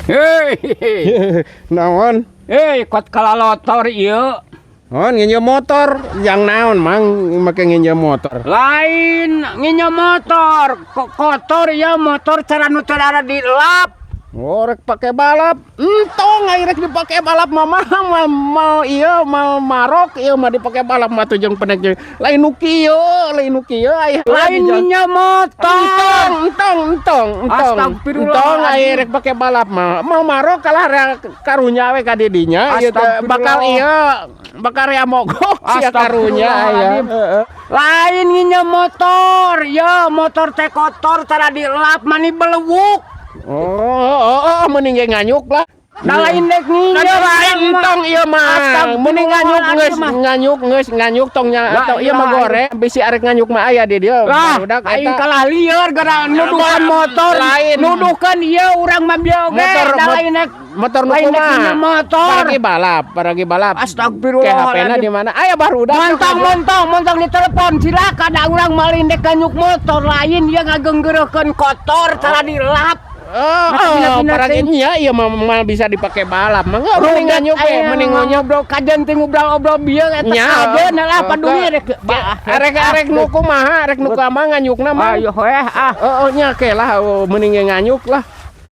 Hei, Naon? kot kalalotor ieu. Oh, nginjem motor. Yang naon mang make nginjem motor? Lain nginjem motor, kotor ya motor cara nu teu ada dilap. Oh, rek pake balap. Entong ai rek dipake balap mah mau ieu mau marok ieu mah dipake balap mah tuh jeung penek jeung lain nu kieu aya. Lain nginjem motor. Entong. Astagfirullah. Entong ai rek pake balap mah mau marok kalah karunya we ka didinya ieu bakal rea mogok sia karunya aya. Lain nginjem motor, ya motor teh kotor cara dilap mani belewuk. Oh, mending nganyuk lah. Da lain dek nginjem. Lain tong ieu mah. Mending nganyuk tong nya atau ieu mah gore bisi arek nganyuk mah aya di dieu. Barudak aing kalah lieur gara nuduhkan motor. Nuduhkan ieu urang mah bieu ge. Da lain dek motor nu kumaha? Motor. Paragi balap. Astagfirullah. Ke HP-na di mana? Aya barudak. Montong di telepon silakan da urang malin dek nganyuk motor lain ieu ngageunggeureukkeun kotor cara dilap. Paraginya iya mah bisa dipakai balap. Mangga mending nganyuk we, mending ngobrol kajen teh ngobrol bieu eta ajeun lah padunya rek. Arek nu kumaha, arek nu ka mah nganyukna mah. Ayo heh nya ke lah mending nganyuk lah.